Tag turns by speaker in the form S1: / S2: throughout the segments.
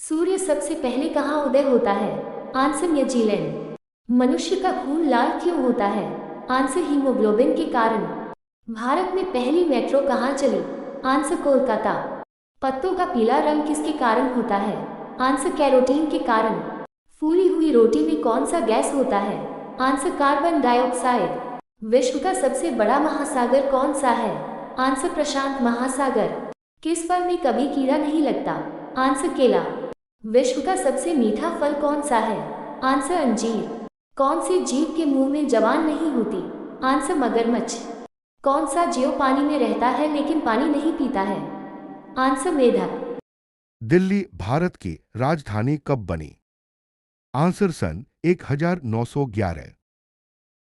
S1: सूर्य सबसे पहले कहाँ उदय होता है? Answer New Zealand. मनुष्य का खून लाल क्यों होता है? आंसर हीमोग्लोबिन के कारण। भारत में पहली मेट्रो कहाँ चली? आंसर कोलकाता। पत्तों का पीला रंग किसके कारण होता है? आंसर कैरोटीन के कारण। फूली हुई रोटी में कौन सा गैस होता है? Answer carbon dioxide. विश्व का सबसे बड़ा महासागर कौन सा है? आंसर प्रशांत महासागर। किस फल में कभी कीड़ा नहीं लगता? आंसर केला। विश्व का सबसे मीठा फल कौन सा है? आंसर अंजीर। कौन से जीव के मुंह में जबान नहीं होती? आंसर मगरमच्छ। कौन सा जीव पानी में रहता है लेकिन पानी नहीं पीता है? आंसर मेढक।
S2: दिल्ली भारत की राजधानी कब बनी? आंसर सन 1911।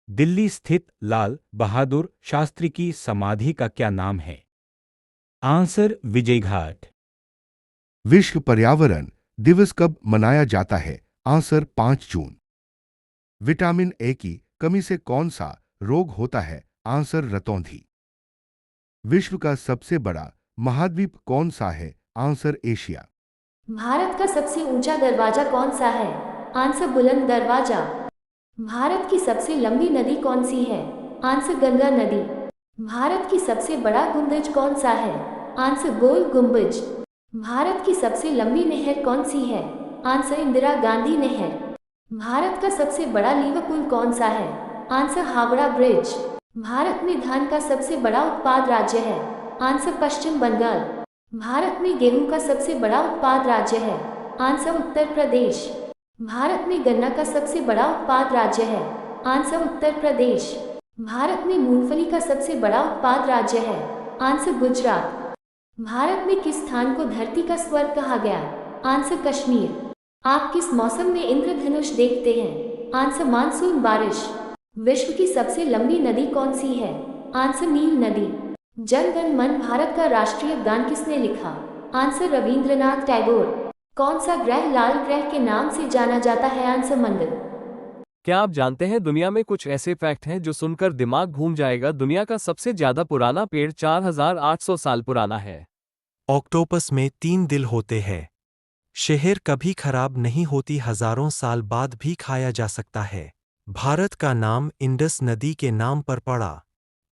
S3: दिल्ली स्थित लाल बहादुर शास्त्री की समाधि का क्या नाम है? आंसर विजय घाट।
S2: विश्व पर्यावरण दिवस कब मनाया जाता है? Answer 5 June. विटामिन ए की कमी से कौन सा रोग होता है? आंसर रतौंधी। विश्व का सबसे बड़ा महाद्वीप कौन सा है? Answer Asia.
S1: भारत का सबसे ऊंचा दरवाजा कौन सा है? आंसर बुलंद दरवाजा। भारत की सबसे लंबी नदी कौन सी है? आंसर गंगा नदी। भारत की सबसे बड़ा गुंबज कौन सा है? आंसर गोल गुंबज। भारत की सबसे लंबी नहर कौन सी है? आंसर इंदिरा गांधी नहर। भारत का सबसे बड़ा लीवर पुल कौन सा है? Answer Howrah bridge. भारत में धान का सबसे बड़ा उत्पाद राज्य है? आंसर पश्चिम बंगाल। भारत में गेहूं का सबसे बड़ा उत्पाद राज्य है? आंसर उत्तर प्रदेश। भारत में गन्ना का सबसे बड़ा उत्पाद राज्य है? आंसर उत्तर प्रदेश। भारत में मूंगफली का सबसे बड़ा उत्पाद राज्य है? आंसर गुजरात। भारत में किस स्थान को धरती का स्वर्ग कहा गया? आंसर कश्मीर। आप किस मौसम में इंद्रधनुष देखते हैं? आंसर मानसून बारिश। विश्व की सबसे लंबी नदी कौन सी है? आंसर नील नदी। जन गण मन भारत का राष्ट्रीय गान किसने लिखा? आंसर रविंद्रनाथ टैगोर। कौन सा ग्रह लाल ग्रह के नाम से जाना जाता है? आंसर मंगल।
S4: क्या आप जानते हैं दुनिया में कुछ ऐसे फैक्ट हैं जो सुनकर दिमाग घूम जाएगा? दुनिया का सबसे ज्यादा पुराना पेड़ 4800 साल पुराना है।
S5: ऑक्टोपस में 3 दिल होते हैं। शहर कभी खराब नहीं होती, हजारों साल बाद भी खाया जा सकता है। भारत का नाम इंडस नदी के नाम पर पड़ा।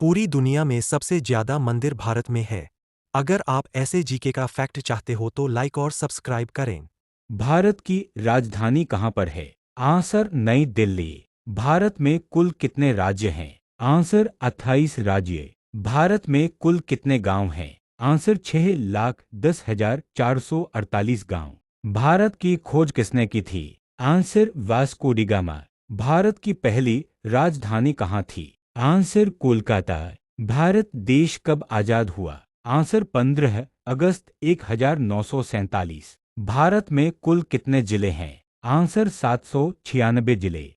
S5: पूरी दुनिया में सबसे ज्यादा मंदिर भारत में है। अगर आप ऐसे जीके का फैक्ट चाहते हो तो लाइक और सब्सक्राइब करें।
S3: भारत की राजधानी कहाँ पर है? आंसर नई दिल्ली। भारत में कुल कितने राज्य हैं? आंसर 28 राज्य। भारत में कुल कितने गांव हैं? आंसर 6,10,448 गांव। भारत की खोज किसने की थी? Answer Vasco D gamma. Bharat की पहली राजधानी कहाँ थी? आंसर कोलकाता। भारत देश कब आजाद हुआ? आंसर 15 अगस्त 1947। भारत में कुल कितने जिले हैं? आंसर 796 जिले।